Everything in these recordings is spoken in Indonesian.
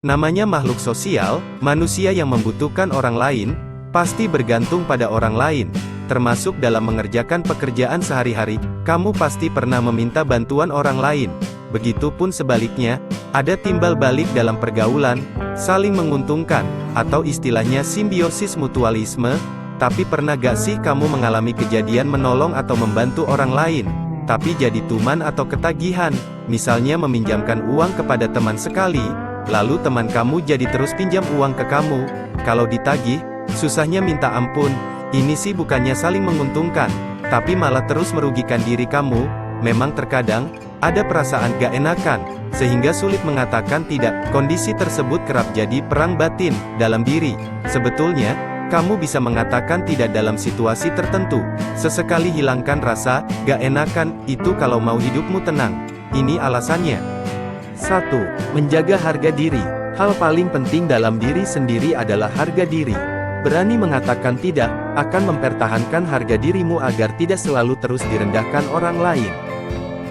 Namanya makhluk sosial, manusia yang membutuhkan orang lain, pasti bergantung pada orang lain, termasuk dalam mengerjakan pekerjaan sehari-hari. Kamu pasti pernah meminta bantuan orang lain. Begitupun sebaliknya, ada timbal balik dalam pergaulan, saling menguntungkan, atau istilahnya simbiosis mutualisme. Tapi pernah gak sih kamu mengalami kejadian menolong atau membantu orang lain, tapi jadi tuman atau ketagihan? Misalnya meminjamkan uang kepada teman sekali, lalu teman kamu jadi terus pinjam uang ke kamu. Kalau ditagih, susahnya minta ampun. Ini sih bukannya saling menguntungkan, tapi malah terus merugikan diri kamu. Memang terkadang, ada perasaan gak enakan, sehingga sulit mengatakan tidak. Kondisi tersebut kerap jadi perang batin dalam diri. Sebetulnya, kamu bisa mengatakan tidak dalam situasi tertentu. Sesekali hilangkan rasa gak enakan itu kalau mau hidupmu tenang. Ini alasannya. 1. Menjaga harga diri. Hal paling penting dalam diri sendiri adalah harga diri. Berani mengatakan tidak, akan mempertahankan harga dirimu agar tidak selalu terus direndahkan orang lain.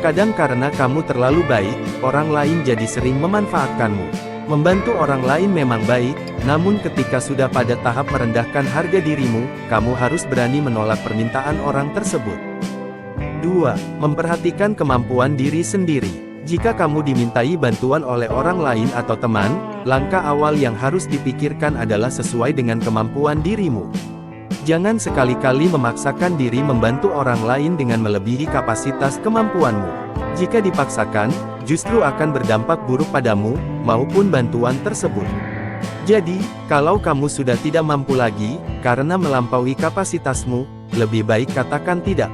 Kadang karena kamu terlalu baik, orang lain jadi sering memanfaatkanmu. Membantu orang lain memang baik, namun ketika sudah pada tahap merendahkan harga dirimu, kamu harus berani menolak permintaan orang tersebut. 2. Memperhatikan kemampuan diri sendiri. Jika kamu dimintai bantuan oleh orang lain atau teman, langkah awal yang harus dipikirkan adalah sesuai dengan kemampuan dirimu. Jangan sekali-kali memaksakan diri membantu orang lain dengan melebihi kapasitas kemampuanmu. Jika dipaksakan, justru akan berdampak buruk padamu, maupun bantuan tersebut. Jadi, kalau kamu sudah tidak mampu lagi, karena melampaui kapasitasmu, lebih baik katakan tidak.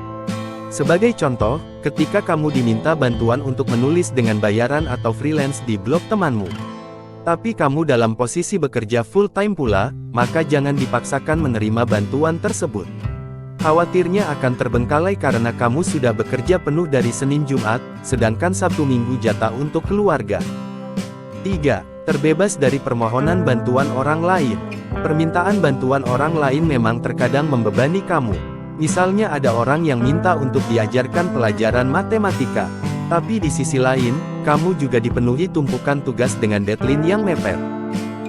Sebagai contoh, ketika kamu diminta bantuan untuk menulis dengan bayaran atau freelance di blog temanmu, tapi kamu dalam posisi bekerja full-time pula, maka jangan dipaksakan menerima bantuan tersebut. Khawatirnya akan terbengkalai karena kamu sudah bekerja penuh dari Senin Jumat, sedangkan Sabtu Minggu jatah untuk keluarga. 3. Terbebas dari permohonan bantuan orang lain. Permintaan bantuan orang lain memang terkadang membebani kamu. Misalnya ada orang yang minta untuk diajarkan pelajaran matematika. Tapi di sisi lain, kamu juga dipenuhi tumpukan tugas dengan deadline yang mepet.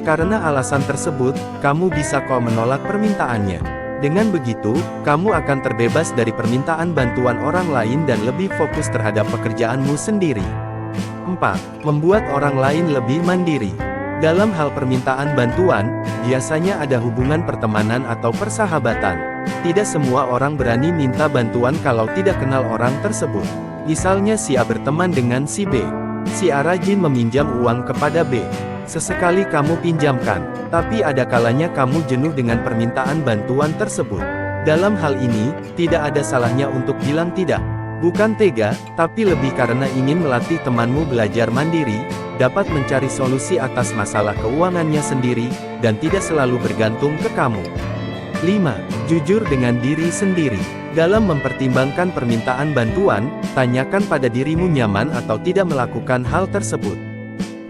Karena alasan tersebut, kamu bisa kok menolak permintaannya. Dengan begitu, kamu akan terbebas dari permintaan bantuan orang lain dan lebih fokus terhadap pekerjaanmu sendiri. 4. Membuat orang lain lebih mandiri. Dalam hal permintaan bantuan, biasanya ada hubungan pertemanan atau persahabatan. Tidak semua orang berani minta bantuan kalau tidak kenal orang tersebut. Misalnya si A berteman dengan si B. Si A rajin meminjam uang kepada B. Sesekali kamu pinjamkan, tapi ada kalanya kamu jenuh dengan permintaan bantuan tersebut. Dalam hal ini, tidak ada salahnya untuk bilang tidak. Bukan tega, tapi lebih karena ingin melatih temanmu belajar mandiri, dapat mencari solusi atas masalah keuangannya sendiri, dan tidak selalu bergantung ke kamu. 5. Jujur dengan diri sendiri. Dalam mempertimbangkan permintaan bantuan, tanyakan pada dirimu nyaman atau tidak melakukan hal tersebut.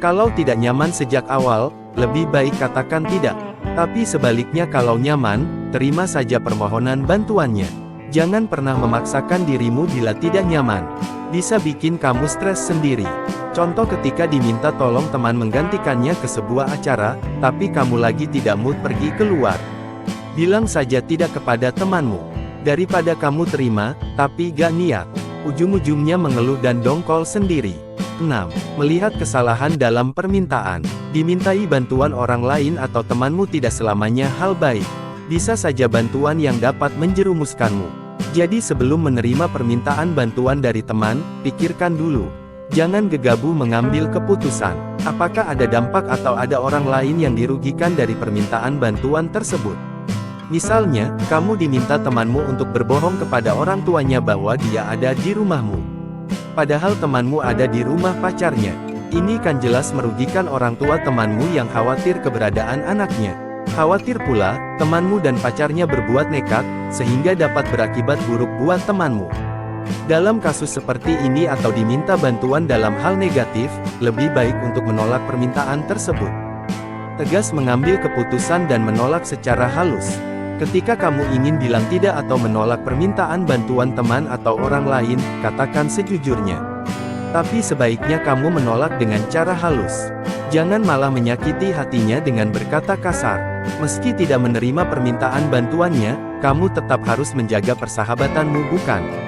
Kalau tidak nyaman sejak awal, lebih baik katakan tidak. Tapi sebaliknya kalau nyaman, terima saja permohonan bantuannya. Jangan pernah memaksakan dirimu bila tidak nyaman. Bisa bikin kamu stres sendiri. Contoh ketika diminta tolong teman menggantikannya ke sebuah acara, tapi kamu lagi tidak mood pergi keluar. Bilang saja tidak kepada temanmu. Daripada kamu terima, tapi gak niat. Ujung-ujungnya mengeluh dan dongkol sendiri. 6. Melihat kesalahan dalam permintaan. Dimintai bantuan orang lain atau temanmu tidak selamanya hal baik. Bisa saja bantuan yang dapat menjerumuskanmu. Jadi sebelum menerima permintaan bantuan dari teman, pikirkan dulu. Jangan gegabah mengambil keputusan. Apakah ada dampak atau ada orang lain yang dirugikan dari permintaan bantuan tersebut? Misalnya, kamu diminta temanmu untuk berbohong kepada orang tuanya bahwa dia ada di rumahmu. Padahal temanmu ada di rumah pacarnya. Ini kan jelas merugikan orang tua temanmu yang khawatir keberadaan anaknya. Khawatir pula, temanmu dan pacarnya berbuat nekat, sehingga dapat berakibat buruk buat temanmu. Dalam kasus seperti ini atau diminta bantuan dalam hal negatif, lebih baik untuk menolak permintaan tersebut. Tegas mengambil keputusan dan menolak secara halus. Ketika kamu ingin bilang tidak atau menolak permintaan bantuan teman atau orang lain, katakan sejujurnya. Tapi sebaiknya kamu menolak dengan cara halus. Jangan malah menyakiti hatinya dengan berkata kasar. Meski tidak menerima permintaan bantuannya, kamu tetap harus menjaga persahabatanmu, bukan?